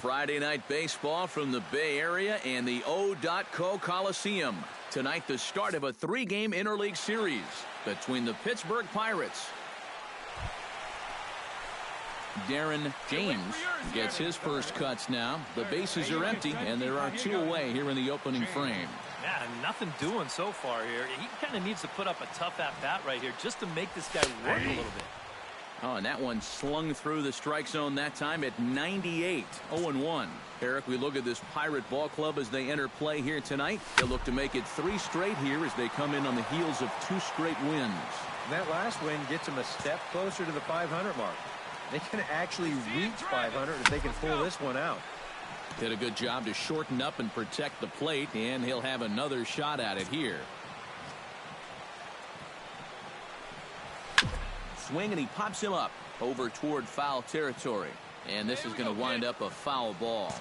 Friday night baseball from the Bay Area and the O.Co Coliseum. Tonight, the start of a 3-game interleague series between the Pittsburgh Pirates. Darren James gets his first cuts now. The bases are empty, and there are 2 away here in the opening frame. Yeah, nothing doing so far here. He kind of needs to put up a tough at-bat right here just to make this guy work a little bit. Oh, and that one slung through the strike zone that time at 98, 0-1. Eric, we look at this Pirate ball club as they enter play here tonight. They'll look to make it 3 straight here as they come in on the heels of 2 straight wins. And that last win gets them a step closer to the 500 mark. They can actually reach 500 if they can pull this one out. Did a good job to shorten up and protect the plate, and he'll have another shot at it here. Swing, and he pops him up over toward foul territory. And this is going to wind up a foul ball.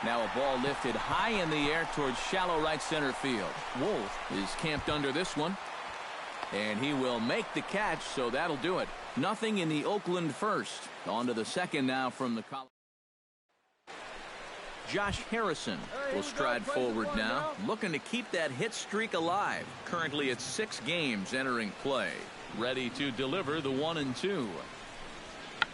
Now a ball lifted high in the air towards shallow right center field. Wolf is camped under this one. And he will make the catch, so that'll do it. Nothing in the Oakland first. On to the second now from the Colorado. Josh Harrison will stride forward now, looking to keep that hit streak alive. Currently at 6 games entering play. Ready to deliver the 1-2.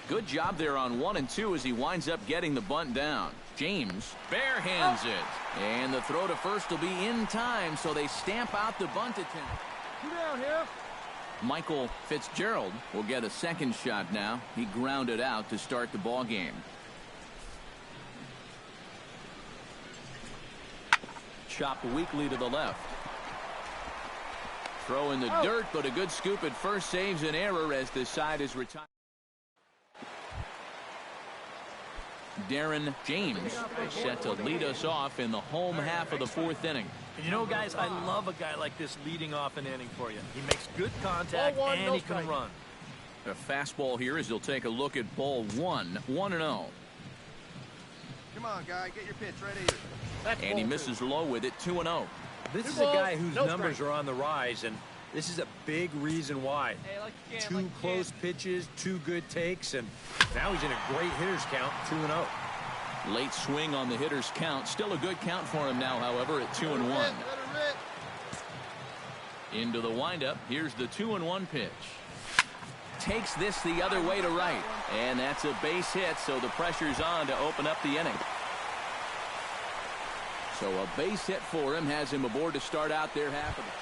Good job there on 1-2 as he winds up getting the bunt down. James barehands it. And the throw to first will be in time, so they stamp out the bunt attempt. Down here. Michael Fitzgerald will get a second shot now. He grounded out to start the ball game. Chopped weakly to the left. Throw in the dirt, but a good scoop at first saves an error as the side is retired. Darren James set to lead us off in the home half of the 4th inning. You know, guys, I love a guy like this leading off an inning for you. He makes good contact and he can run. A fastball here as he'll take a look at ball 1, 1-0. Come on, guy, get your pitch ready. And he misses low with it, 2-0. This is a guy whose numbers are on the rise, and this is a big reason why. 2 close pitches, 2 good takes, and now he's in a great hitter's count, 2-0. Late swing on the hitter's count. Still a good count for him now, however, at 2-1. Into the windup. Here's the 2-1 pitch. Takes this the other way to right. And that's a base hit, so the pressure's on to open up the inning. So a base hit for him has him aboard to start out their half of it.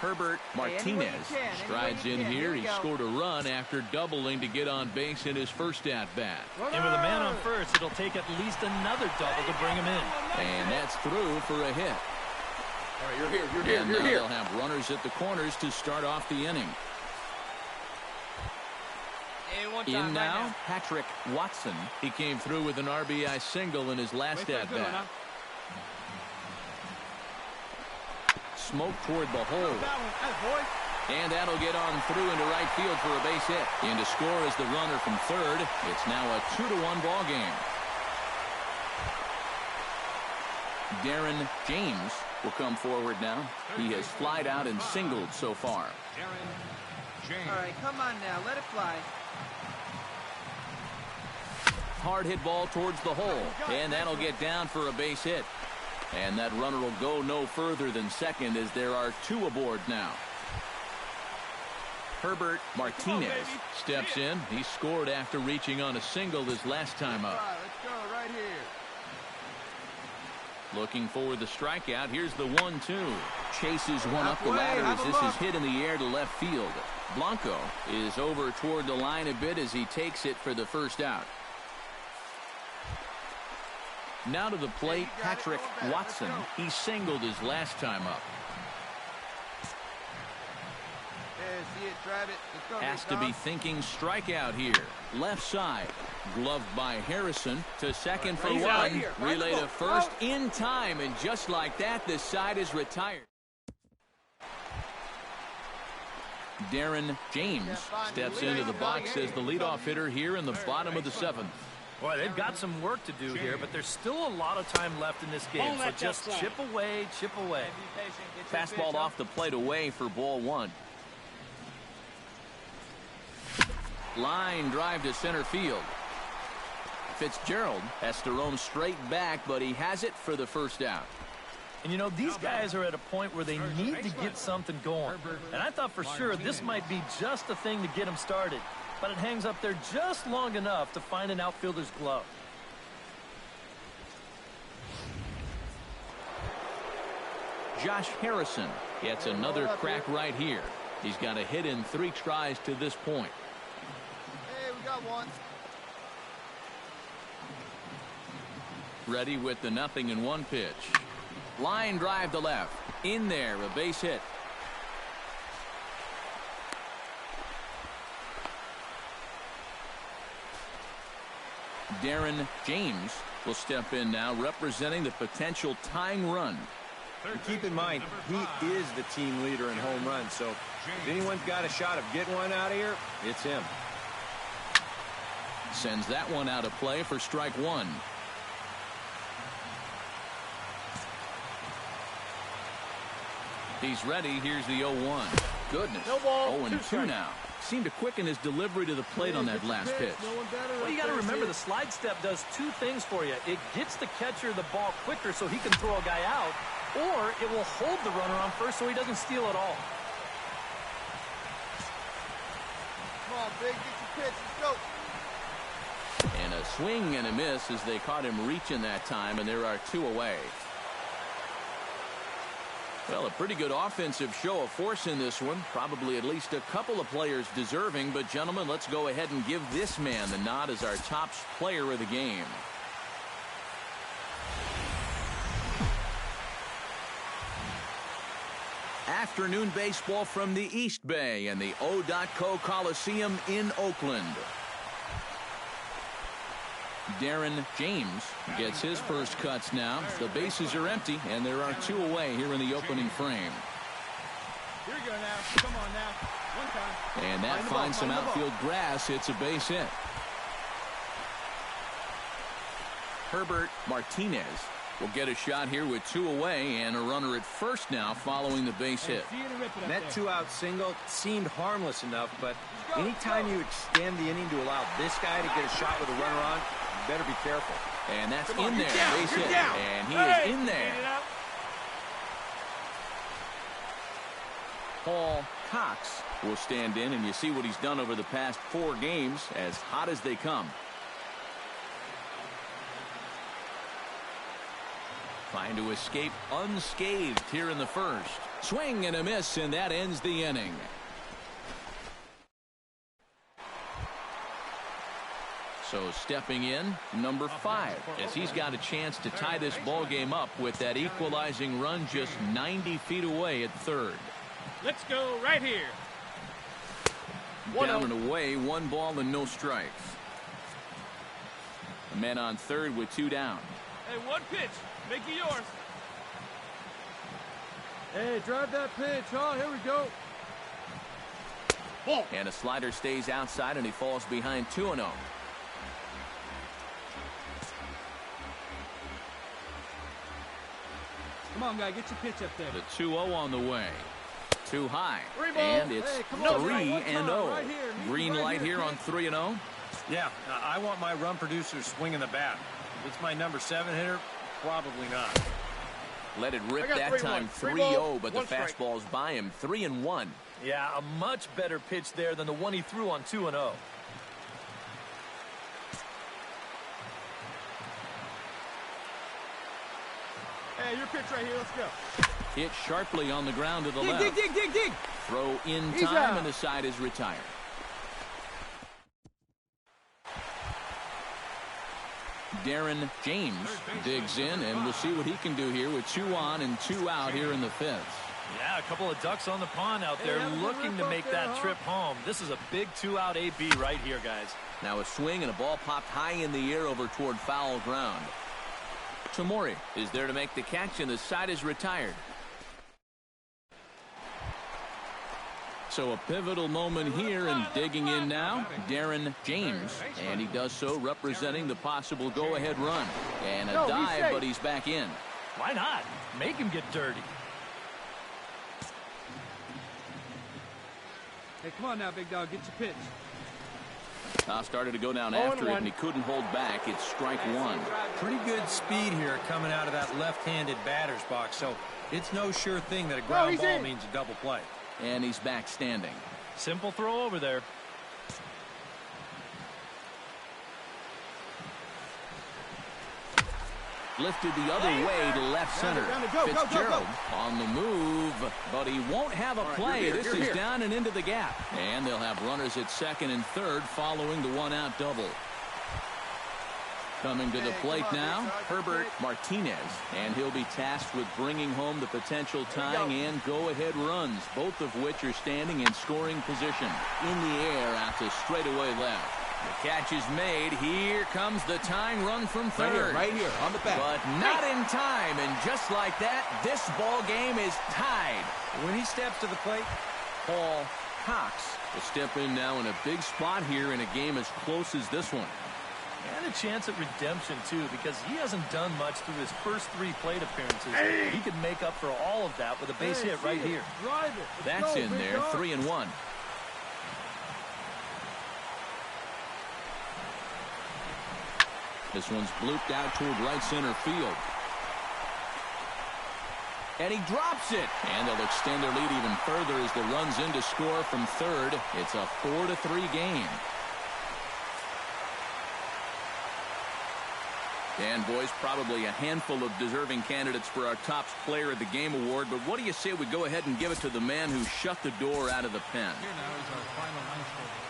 Herbert Martinez strides in here. He scored a run after doubling to get on base in his first at-bat. And with a man on first, it'll take at least another double to bring him in. And that's through for a hit. All right, you're here. And now they'll have runners at the corners to start off the inning. In now, Patrick Watson. He came through with an RBI single in his last at-bat. Smoke toward the hole. And that'll get on through into right field for a base hit. In to score is the runner from third. It's now a 2-1 ball game. Darren James will come forward now. He has flied out and singled so far. All right, come on now, let it fly. Hard hit ball towards the hole, and that'll get down for a base hit. And that runner will go no further than second as there are 2 aboard now. Herbert Martinez steps in. He scored after reaching on a single his last time up. Let's go right here. Looking for the strikeout. Here's the 1-2. Chases one up the ladder as this is hit in the air to left field. Blanco is over toward the line a bit as he takes it for the first out. Now to the plate, Patrick Watson. He singled his last time up. Has to be thinking strikeout here. Left side. Gloved by Harrison to second for one. Relay to first in time, and just like that, this side is retired. Darren James steps into the box as the leadoff hitter here in the bottom of the 7th. Boy, they've got some work to do here, but there's still a lot of time left in this game, so just chip away, chip away. Fastball off the plate away for ball 1. Line drive to center field. Fitzgerald has to roam straight back, but he has it for the first out. And you know, these guys are at a point where they need to get something going. And I thought for sure this might be just the thing to get them started. But it hangs up there just long enough to find an outfielder's glove. Josh Harrison gets another crack right here. He's got a hit in 3 tries to this point. Hey, we got one. Ready with the 0-1 pitch. Line drive to left. In there, a base hit. Darren James will step in now, representing the potential tying run. And keep in mind, he is the team leader in home runs, so if anyone's got a shot of getting one out of here, it's him. Sends that one out of play for strike 1. He's ready. Here's the 0-1. Goodness. 0-2 now. Seemed to quicken his delivery to the plate on that last pitch. Well, you got to remember the slide step does 2 things for you. It gets the catcher the ball quicker so he can throw a guy out, or it will hold the runner on first so he doesn't steal it all. Come on, Big. Get your pitch. Let's go. And a swing and a miss as they caught him reaching that time, and there are 2 away. Well, a pretty good offensive show of force in this one. Probably at least a couple of players deserving. But, gentlemen, let's go ahead and give this man the nod as our top player of the game. Afternoon baseball from the East Bay and the O.Co Coliseum in Oakland. Darren James gets his first cuts now. The bases are empty, and there are 2 away here in the opening frame. Here you go now. Come on now. One time. And that finds some outfield grass. It's a base hit. Herbert Martinez will get a shot here with 2 away and a runner at first now following the base hit. And that 2-out single seemed harmless enough, but anytime you extend the inning to allow this guy to get a shot with a runner on, you better be careful. And that's in there. Base hit. And he is in there. Paul Cox will stand in, and you see what he's done over the past 4 games, as hot as they come. Trying to escape unscathed here in the first. Swing and a miss, and that ends the inning. So stepping in, number 5, as he's got a chance to tie this ball game up with that equalizing run just 90 feet away at third. Let's go right here. Down and away, 1 ball and no strikes. A man on third with 2 down. Hey, 1 pitch. Make it yours. Hey, drive that pitch. Oh, here we go. And a slider stays outside, and he falls behind 2-0. Come on, guy. Get your pitch up there. The 2-0 on the way. Too high. And it's 3-0. Right, green light here on 3-0. Yeah, I want my run producer swinging the bat. If it's my number 7 hitter, probably not. Let it rip that time. 3-0, but the fastball's by him. 3-1. Yeah, a much better pitch there than the one he threw on 2-0. Hey, your pitch right here. Let's go. Hit sharply on the ground to the left. Dig. Throw in time, and the side is retired. Darren James digs in, and we'll see what he can do here with 2 on and 2 out here in the 5th. Yeah, a couple of ducks on the pond out there looking to make that trip home. This is a big 2-out AB right here, guys. Now a swing and a ball popped high in the air over toward foul ground. Tamori is there to make the catch, and the side is retired. So a pivotal moment here, and digging in now, Darren James. And he does so representing the possible go-ahead run. And a dive, but he's back in. Why not? Make him get dirty. Hey, come on now, big dog. Get your pitch. Started to go down after it, and he couldn't hold back. It's strike one. Pretty good speed here coming out of that left-handed batter's box, so it's no sure thing that a ground ball means a double play. And he's back standing. Simple throw over there. Lifted the other way to left center. Fitzgerald on the move, but he won't have a play. This is down and into the gap. And they'll have runners at second and third following the one-out double. Coming to the plate now, Herbert Martinez. And he'll be tasked with bringing home the potential tying and go-ahead runs, both of which are standing in scoring position. In the air out to straightaway left. The catch is made. Here comes the tying run from third. Right here, on the back. But not in time, and just like that, this ball game is tied. When he steps to the plate, Paul Cox will step in now in a big spot here in a game as close as this one. And a chance at redemption, too, because he hasn't done much through his first 3 plate appearances. He could make up for all of that with a base hit right here. That's in there, 3-1. This one's blooped out toward right center field. And he drops it. And they'll extend their lead even further as the run's in to score from third. It's a 4-3 game. And, boys, probably a handful of deserving candidates for our top player of the game award. But what do you say we go ahead and give it to the man who shut the door out of the pen? Here now is our final ninth score.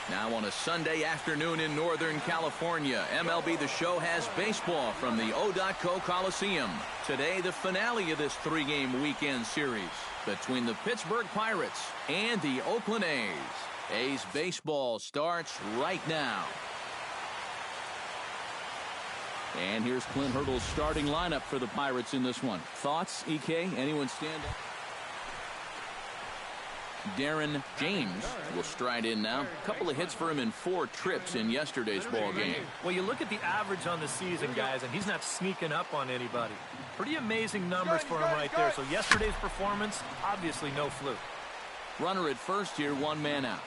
Now on a Sunday afternoon in Northern California, MLB The Show has baseball from the O.Co Coliseum. Today, the finale of this 3-game weekend series between the Pittsburgh Pirates and the Oakland A's. A's baseball starts right now. And here's Clint Hurdle's starting lineup for the Pirates in this one. Thoughts, EK? Anyone stand up? Darren James will stride in now. A couple of hits for him in 4 trips in yesterday's ball game. Well, you look at the average on the season, guys, and he's not sneaking up on anybody. Pretty amazing numbers for him right there. So yesterday's performance, obviously no fluke. Runner at first here, 1 man out.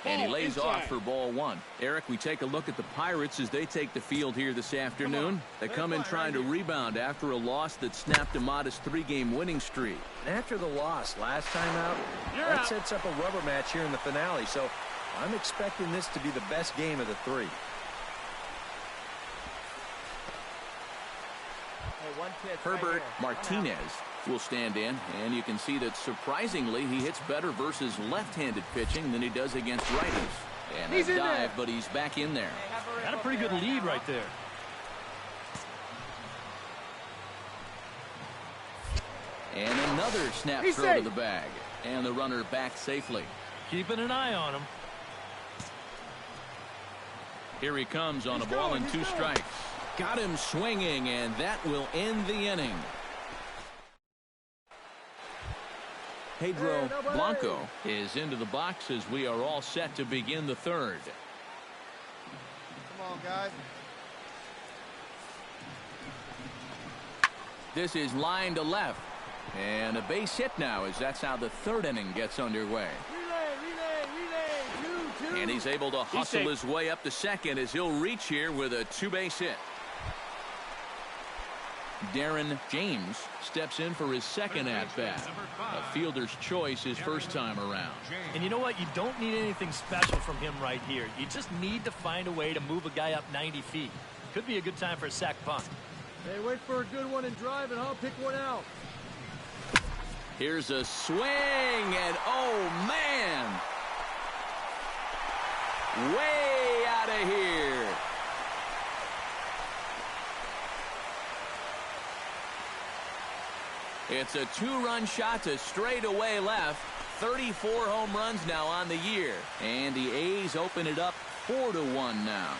And he lays off for ball 1. Eric, we take a look at the Pirates as they take the field here this afternoon. They come in trying to rebound after a loss that snapped a modest 3-game winning streak. and after the loss last time out, that sets up a rubber match here in the finale. So I'm expecting this to be the best game of the 3. Herbert Martinez will stand in, and you can see that surprisingly he hits better versus left-handed pitching than he does against righties. And a dive, but he's back in there. Got a pretty good lead right there. And another snap throw to the bag, and the runner back safely. Keeping an eye on him. Here he comes on a ball and 2 strikes. Got him swinging, and that will end the inning. Pedro Blanco is into the box as we are all set to begin the 3rd. Come on, guys. This is line to left. And a base hit now as that's how the 3rd inning gets underway. Relay. And he's able to hustle his way up to second as he'll reach here with a 2-base hit. Darren James steps in for his 2nd at-bat. A fielder's choice his first time around. And you know what? You don't need anything special from him right here. You just need to find a way to move a guy up 90 feet. Could be a good time for a sac bunt. Hey, wait for a good one and drive, and I'll pick one out. Here's a swing, and oh, man! Way out of here. It's a 2-run shot to straightaway left. 34 home runs now on the year. And the A's open it up 4-1 now.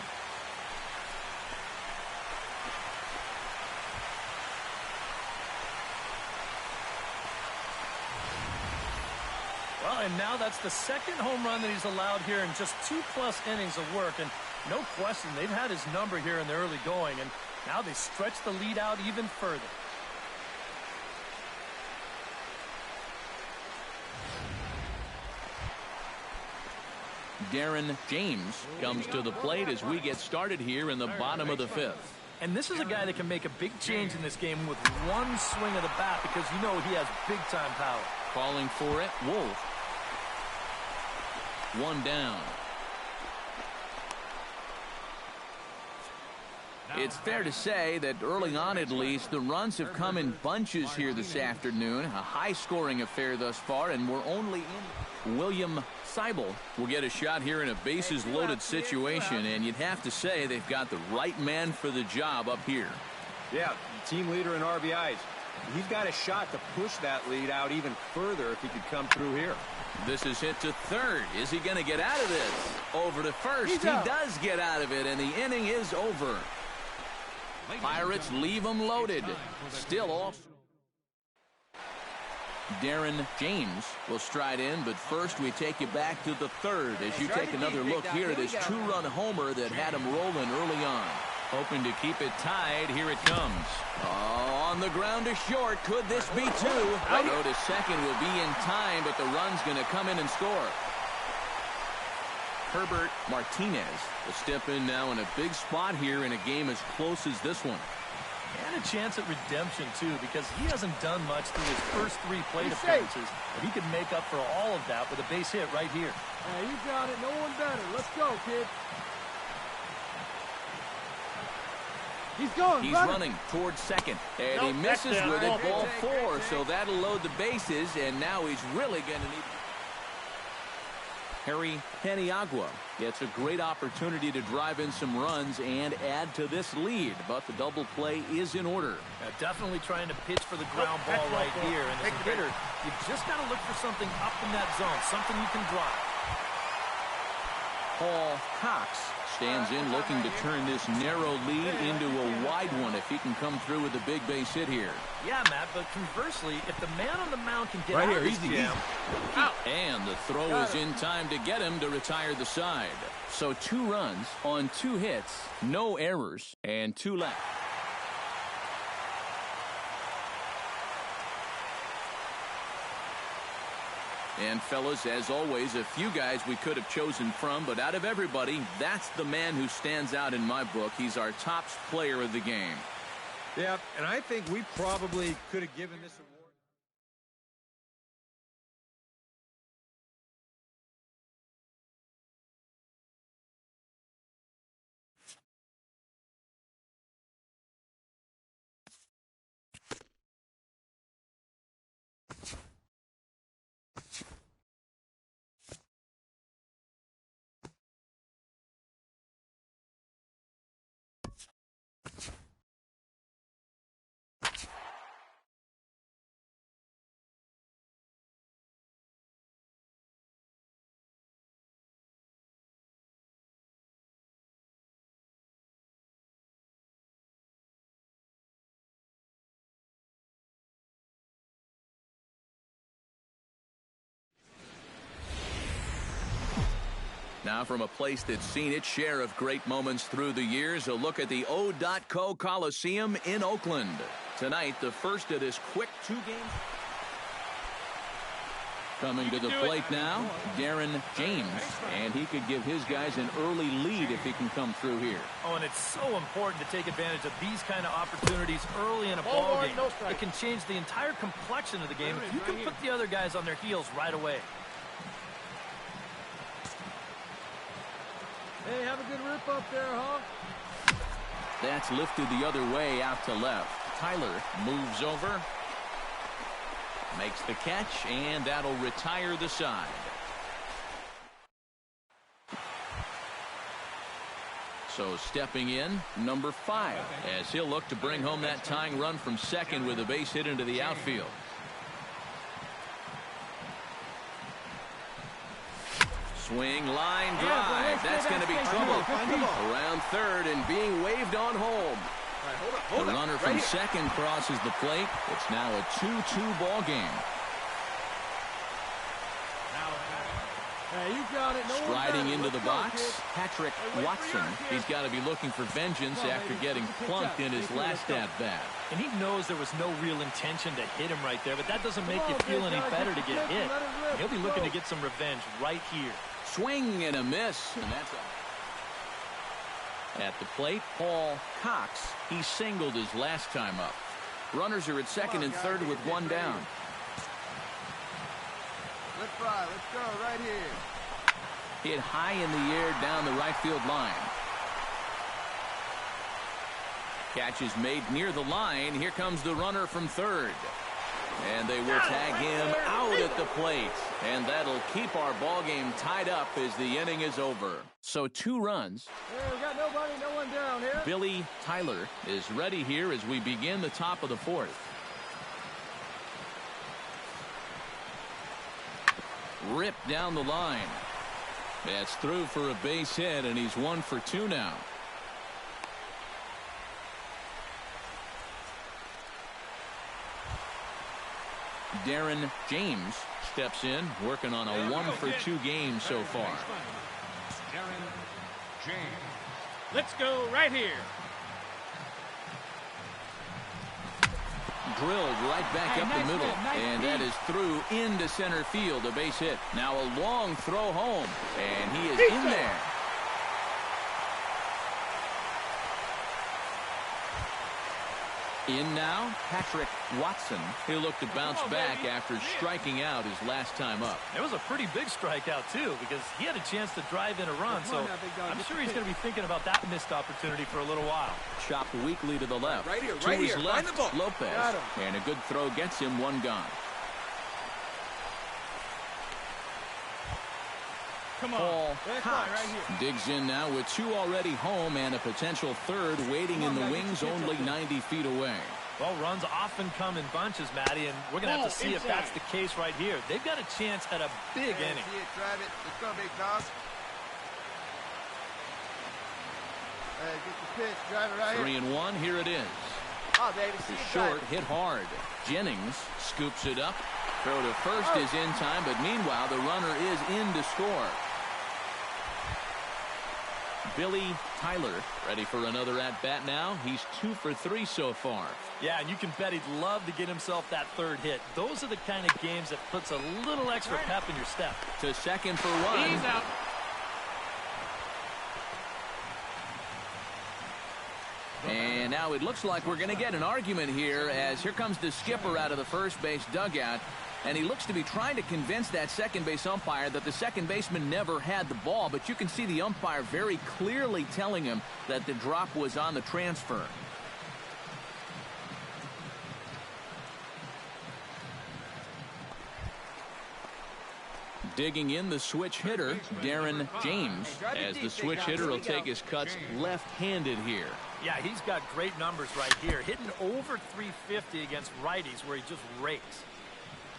Well, and now that's the 2nd home run that he's allowed here in just 2+ innings of work. And no question, they've had his number here in the early going. And Now they stretch the lead out even further. Darren James comes to the plate as we get started here in the bottom of the fifth. And this is a guy that can make a big change in this game with one swing of the bat because you know he has big-time power. Calling for it, Wolf. One down. It's fair to say that early on at least, the runs have come in bunches here this afternoon. A high-scoring affair thus far, and we're only in. William Seibel will get a shot here in a bases-loaded situation, and you'd have to say they've got the right man for the job up here. Yeah, team leader in RBIs. He's got a shot to push that lead out even further if he could come through here. This is hit to third. Is he going to get out of this? Over to first. He does get out of it, and the inning is over. Pirates leave them loaded. Still off. Darren James will stride in, but first we take you back to the third as you take another look here at his two-run homer that had him rolling early on. Hoping to keep it tied. Here it comes. Oh, on the ground to short. Could this be two? Throw to second will be in time, but the run's going to come in and score. Herbert Martinez will step in now in a big spot here in a game as close as this one. And a chance at redemption, too, because he hasn't done much through his first 3 plate appearances. But he could make up for all of that with a base hit right here. Yeah, you got it. No one better. Let's go, kid. He's going. He's running towards second. And he misses with it. Ball 4. So that'll load the bases. And now he's really going to need... Harry Paniagua gets a great opportunity to drive in some runs and add to this lead, but the double play is in order. Definitely trying to pitch for the ground ball right here, and as a hitter, you've just got to look for something up in that zone, something you can drive. Paul Cox stands in looking to turn this narrow lead into a wide one if he can come through with a big base hit here. Yeah, Matt, but conversely, if the man on the mound can get right out here, of his jam, and the throw is in time to get him to retire the side. So 2 runs on 2 hits, no errors, and 2 left. And fellas, as always, a few guys we could have chosen from, but out of everybody, that's the man who stands out in my book. He's our top player of the game. Yeah, and I think we probably could have given this award. Now from a place that's seen its share of great moments through the years, a look at the O.Co Coliseum in Oakland. Tonight, the first of this quick 2 games. Coming to the plate now, Darren James, and he could give his guys an early lead if he can come through here. Oh, and it's so important to take advantage of these kind of opportunities early in a ball game. It can change the entire complexion of the game if you can put the other guys on their heels right away. Hey, have a good rip up there, huh? That's lifted the other way out to left. Tyler moves over, makes the catch, and that'll retire the side. So stepping in, number 5, as he'll look to bring home that tying run from second with a base hit into the outfield. Swing, line drive. That's going to be trouble. Around third and being waved on home. The runner from second crosses the plate. It's now a 2-2 ball game. Hey, you got it. No Striding into the box, kid. Patrick Watson. He's got to be looking for vengeance after getting plunked in his last at-bat. And he knows there was no real intention to hit him right there, but that doesn't make you feel any better to get hit. He'll be looking to get some revenge right here. Swing and a miss, and that's all. At the plate, Paul Cox. He singled his last time up. Runners are at second and third with one down. Let's fly. Let's go right here. Hit high in the air down the right field line. Catch is made near the line. Here comes the runner from third. And they will tag him out at the plate. And that'll keep our ball game tied up as the inning is over. So 2 runs. Hey, we got nobody, no one down here. Billy Tyler is ready here as we begin the top of the 4th. Ripped down the line. That's through for a base hit, and he's 1 for 2 now. Darren James steps in, working on a 1 for 2 game so far. Darren James. Let's go right here. Drilled right back up the middle, and that is through into center field, a base hit. Now a long throw home, and he is in there. In now, Patrick Watson. He'll look to bounce back after striking out his last time up. It was a pretty big strikeout, too, because he had a chance to drive in a run, so I'm sure he's going to be thinking about that missed opportunity for a little while. Chopped weakly to the left. Right here, to his left, Lopez. Got him. And a good throw gets him 1 gone. Come on. Paul That's Cox right here. digs in now with 2 already home and a potential 3rd waiting in the wings only 90 feet away. Well, runs often come in bunches, Matty, and we're going to have to see if that's the case right here. They've got a chance at a big inning. See it, drive it. Let's go, big dog. Hey, get the pitch. Drive it right here. 3-1. Here it is. Oh, baby. See It's it, short, drive it. hit hard. Jennings scoops it up. Throw to first is in time, but meanwhile the runner is in to score. Billy Tyler ready for another at-bat now. He's 2 for 3 so far. Yeah, and you can bet he'd love to get himself that 3rd hit. Those are the kind of games that puts a little extra pep in your step. To second for 1. He's out. And now it looks like we're going to get an argument here, as here comes the skipper out of the first base dugout. And he looks to be trying to convince that second base umpire that the second baseman never had the ball. But you can see the umpire very clearly telling him that the drop was on the transfer. Digging in the switch hitter, Darren James, as the switch hitter will take his cuts left-handed here. Yeah, he's got great numbers right here. Hitting over 350 against righties where he just rakes.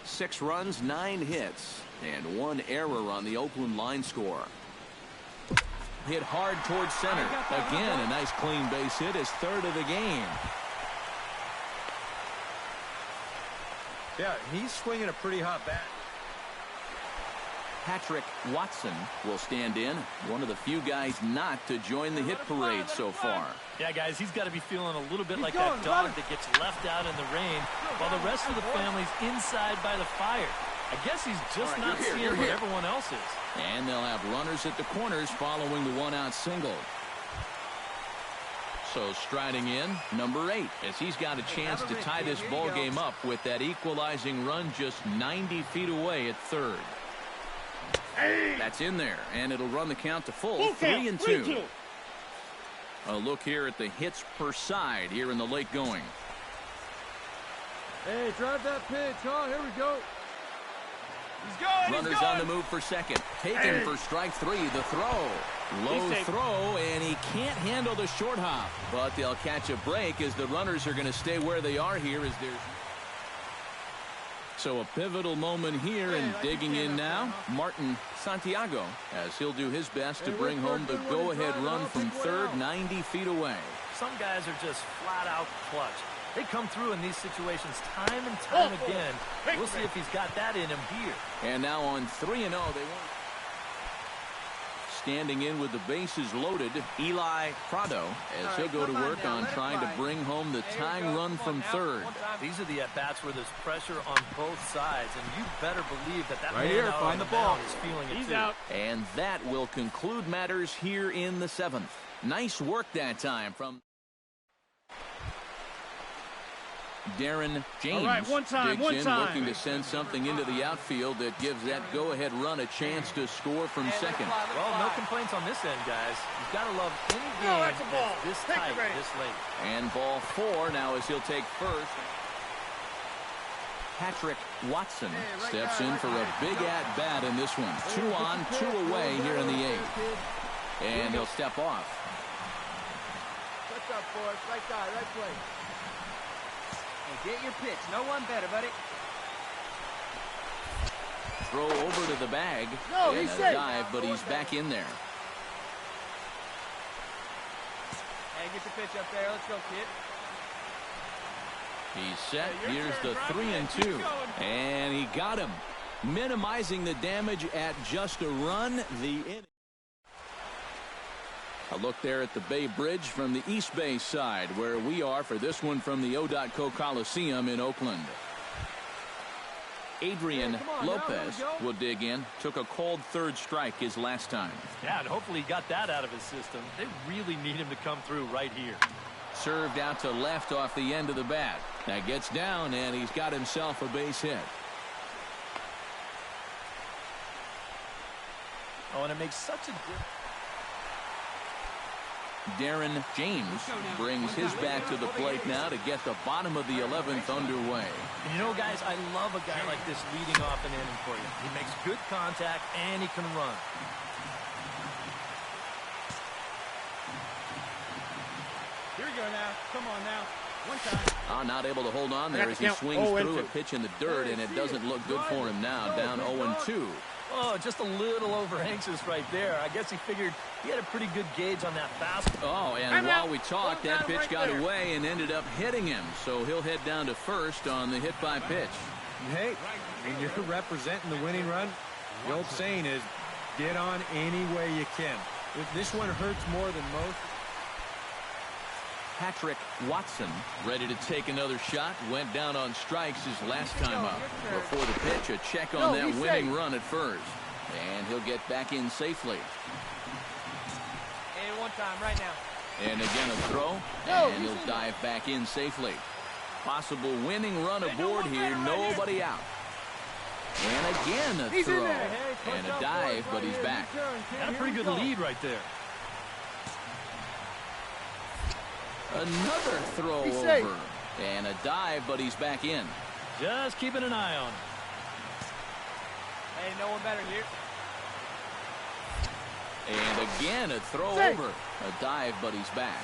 6 runs, 9 hits, and 1 error on the Oakland line score. Hit hard towards center. Again, a nice clean base hit, his 3rd of the game. Yeah, he's swinging a pretty hot bat. Patrick Watson will stand in, one of the few guys not to join the hit parade so far. Yeah, guys, he's got to be feeling a little bit like that dog that gets left out in the rain while the rest of the family's inside by the fire. I guess he's just not seeing what everyone else is. And they'll have runners at the corners following the 1-out single. So striding in, number 8, as he's got a chance to tie this ball game up with that equalizing run just 90 feet away at 3rd. That's in there, and it'll run the count to full, 3-2. A look here at the hits per side here in the late going. Hey, drive that pitch, huh? Here we go. He's going. Runners on the move for second. Taken for strike 3. The throw. Low throw, and he can't handle the short hop. But they'll catch a break as the runners are going to stay where they are here as there's... So a pivotal moment here, and digging in now, Martin Santiago, as he'll do his best to bring home the go-ahead run from 3rd, 90 feet away. Some guys are just flat-out clutch. They come through in these situations time and time again. We'll see if he's got that in him here. And now on 3-0, they won't. standing in with the bases loaded, Eli Prado, as he'll go to work on trying to bring home the tying run from third. These are the at-bats where there's pressure on both sides, and you better believe that Right man here, out find on the ball. mound is feeling it He's too. out. And that will conclude matters here in the 7th. Nice work that time from Darren James. All right, one time, digs in, looking to send something into the outfield that gives that go-ahead run a chance to score from second. Well, no complaints on this end, guys. You've got to love any game that's a ball. that's this Take it, tight, Ray. this late. And ball 4 now as he'll take first. Patrick Watson steps in for a big at-bat in this one. 2 on, 2 away here in the 8th. And he'll step off. What's up, boys? Right guy, right place. Hey, get your pitch. No one better, buddy. Throw over to the bag. No, and he's a safe. dive, but he's back in there. Hey, get your pitch up there. Let's go, kid. He's set. Hey, your Here's turn, the Brian. 3-2. Keep going. And he got him. Minimizing the damage at just a run. The inning. A look there at the Bay Bridge from the East Bay side, where we are for this one from the O.Co Coliseum in Oakland. Adrian Hey, come on now, Lopez here we go. will dig in. Took a called third strike his last time. Yeah, and hopefully he got that out of his system. They really need him to come through right here. Served out to left off the end of the bat. That gets down, and he's got himself a base hit. Oh, and it makes such a difference. Darren James brings his back to the plate now to get the bottom of the 11th underway. And you know, guys, I love a guy like this leading off an inning for you. He makes good contact, and he can run. Here we go now. Come on now. One time. Not able to hold on there as he swings through a pitch in the dirt, and it doesn't look good for him now. Down 0-2. Oh, just a little over-anxious right there. I guess he figured he had a pretty good gauge on that fastball. Oh, and I'm while out. we talked, One that down pitch right got there. away and ended up hitting him. So he'll head down to first on the hit by pitch. Hey, when you're representing the winning run, the old saying is, get on any way you can. This one hurts more than most. Patrick Watson ready to take another shot. Went down on strikes his last time up. Before the pitch, a check on that winning run at first. And he'll get back in safely. Hey, one time, right now. And again a throw. And he'll dive back in safely. Possible winning run aboard here. Nobody out. And again a throw. And a dive, but he's back. Got a pretty good lead right there. Another throw over. And a dive, but he's back in. Just keeping an eye on him. Hey, no one better here. And again a throw over. A dive, but he's back.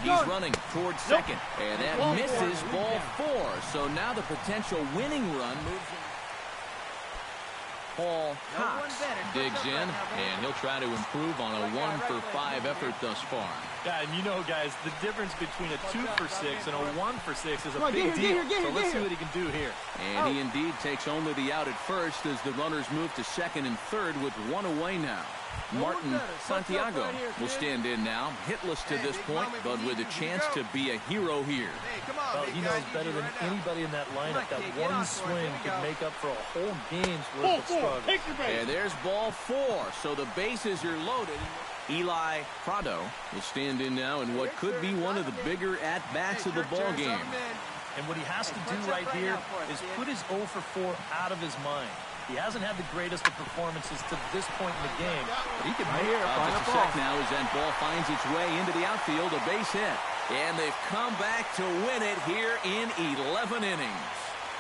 He's running towards second. And that misses ball 4. So now the potential winning run moves in. Paul Cox digs in, and he'll try to improve on a 1-for-5 effort thus far. Yeah, and you know, guys, the difference between a 2-for-6 and a 1-for-6 is a big deal. So let's see what he can do here. And he indeed takes only the out at first as the runners move to second and third with 1 away now. Martin Santiago will stand in now, hitless to this point, but with a chance to be a hero here. Well, he knows better than anybody in that lineup that one swing could make up for a whole game's worth of struggle. And there's ball 4, so the bases are loaded. Eli Prado will stand in now in what could be one of the bigger at-bats of the ball game. And what he has to do right here is put his 0 for 4 out of his mind. He hasn't had the greatest of performances to this point in the game, but he can make Just a sec now as that ball finds its way into the outfield, a base hit. And they've come back to win it here in 11 innings.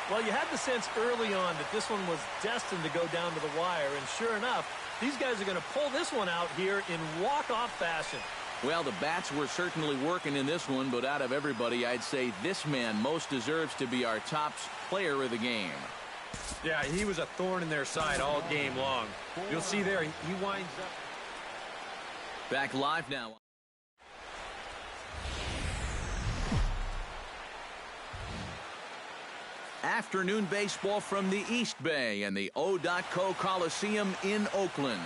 Well, you had the sense early on that this one was destined to go down to the wire, and sure enough, these guys are going to pull this one out here in walk-off fashion. Well, the bats were certainly working in this one, but out of everybody, I'd say this man most deserves to be our top player of the game. Yeah, he was a thorn in their side all game long. You'll see there, he winds up. Back live now. afternoon baseball from the East Bay and the O.Co Coliseum in Oakland.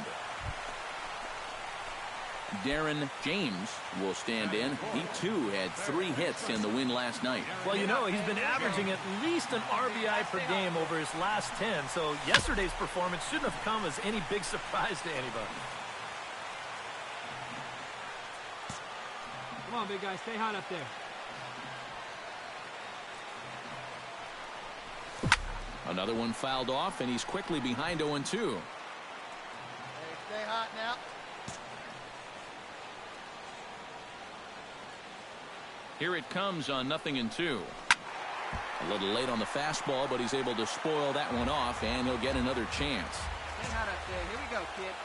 Darren James will stand in. He, too, had 3 hits in the win last night. Well, you know, he's been averaging at least an RBI per game over his last 10, so yesterday's performance shouldn't have come as any big surprise to anybody. Come on, big guy. Stay hot up there. Another one fouled off, and he's quickly behind 0-2. Hey, stay hot now. Here it comes on 0-2. A little late on the fastball, but he's able to spoil that one off, and he'll get another chance. Stay hot up there. Here we go, kid.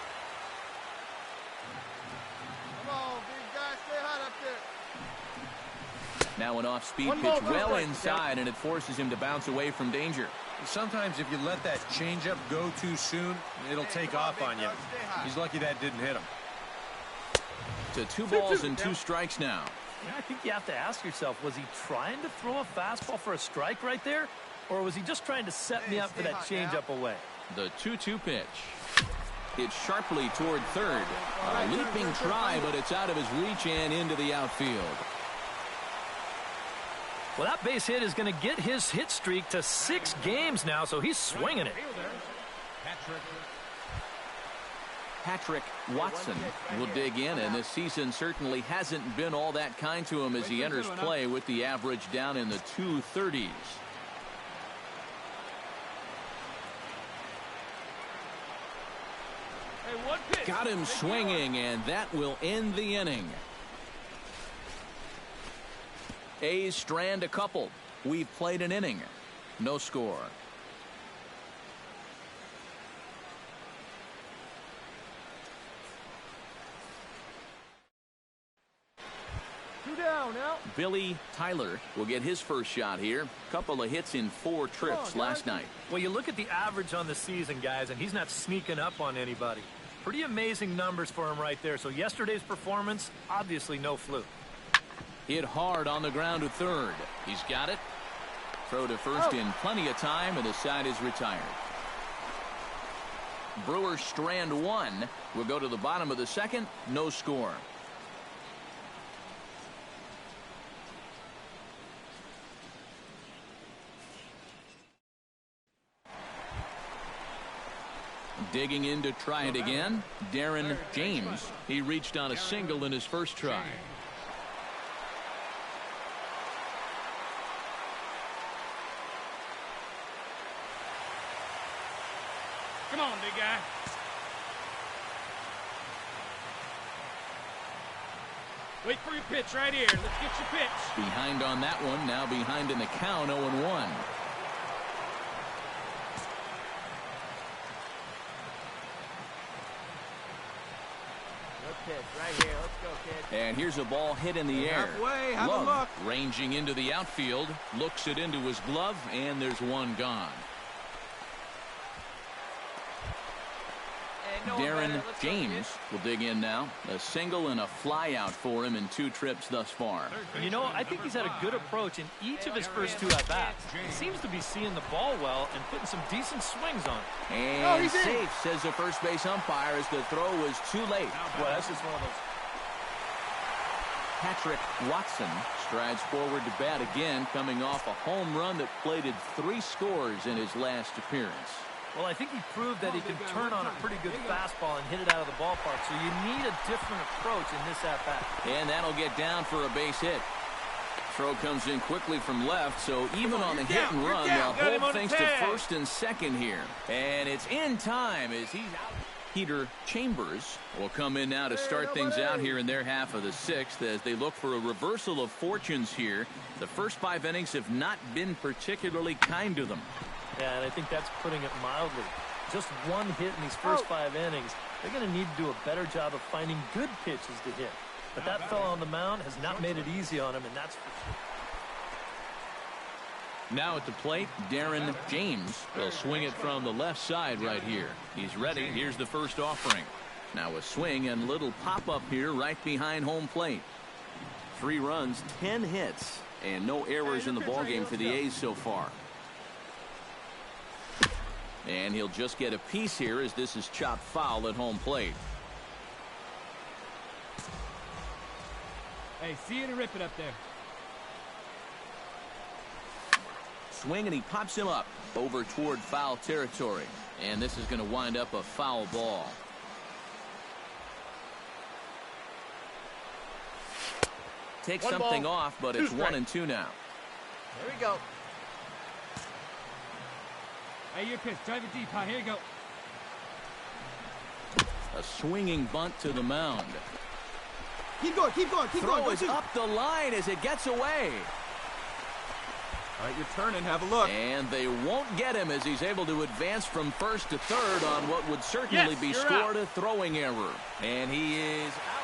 Come on, big guy. Stay hot up there. Now an off-speed pitch well inside, and it forces him to bounce away from danger. Sometimes if you let that changeup go too soon, it'll take off on you. He's lucky that didn't hit him. To 2 balls and 2 strikes now. Yeah, I think you have to ask yourself, was he trying to throw a fastball for a strike right there? Or was he just trying to set me up for that changeup away? The 2-2 pitch. It's sharply toward third. A leaping try, but it's out of his reach and into the outfield. Well, that base hit is going to get his hit streak to 6 games now, so he's swinging it. Patrick Watson will dig in, and this season certainly hasn't been all that kind to him as he enters play with the average down in the 230s. Got him swinging, and that will end the inning. A's strand a couple. We've played an inning. No score. Down now. Billy Tyler will get his first shot here. Couple of hits in 4 trips last night. Well, you look at the average on the season, guys, and he's not sneaking up on anybody. Pretty amazing numbers for him right there. So yesterday's performance, obviously no fluke. Hit hard on the ground to third. He's got it. Throw to first in plenty of time, and the side is retired. Brewers strand 1. We'll go to the bottom of the second. No score. Digging in to try it again, Darren James. He reached on a single in his first try. Come on, big guy. Wait for your pitch right here. Let's get your pitch. Behind on that one, now behind in the count, 0-1. Right here. Let's go, kid. And here's a ball hit in the air. Halfway. Have a Love look. ranging into the outfield. Looks it into his glove, and there's one gone. Darren James will dig in now. A single and a fly out for him in 2 trips thus far. You know, I think he's had a good approach in each of his first 2 at-bats. He seems to be seeing the ball well and putting some decent swings on it. And he's safe, says the first base umpire, as the throw was too late. Well, that's just one of those. Patrick Watson strides forward to bat again, coming off a home run that plated 3 scores in his last appearance. Well, I think he proved that he can turn on a pretty good fastball and hit it out of the ballpark, so you need a different approach in this at-bat. And that'll get down for a base hit. Throw comes in quickly from left, so even on the hit and run, they'll hold things to first and second here. And it's in time as he's out. Peter Chambers will come in now to start things out here in their half of the 6th as they look for a reversal of fortunes here. The first 5 innings have not been particularly kind to them. Yeah, and I think that's putting it mildly. Just 1 hit in these first 5 innings. They're going to need to do a better job of finding good pitches to hit. But that fellow on the mound has not made it easy on him, and that's for sure. Now at the plate, Darren James will swing it from the left side right here. He's ready. Here's the first offering. Now a swing and little pop-up here right behind home plate. 3 runs, 10 hits, and no errors in the ballgame for the A's so far. And he'll just get a piece here as this is chopped foul at home plate. Hey, see it and rip it up there. Swing, and he pops him up over toward foul territory. And this is going to wind up a foul ball. Takes something off, but it's 1-2 now. There we go. Hey, your pitch. Drive it deep, huh? Here you go. A swinging bunt to the mound. Keep going, keep going, keep going. Throw is up the line as it gets away. All right, your turn and have a look. And they won't get him as he's able to advance from first to third on what would certainly be scored a throwing error. And he is out.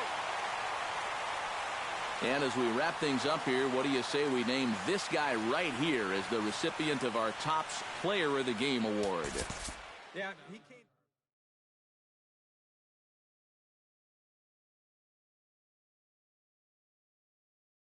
And as we wrap things up here, what do you say we name this guy right here as the recipient of our Topps Player of the Game award? Yeah, he came.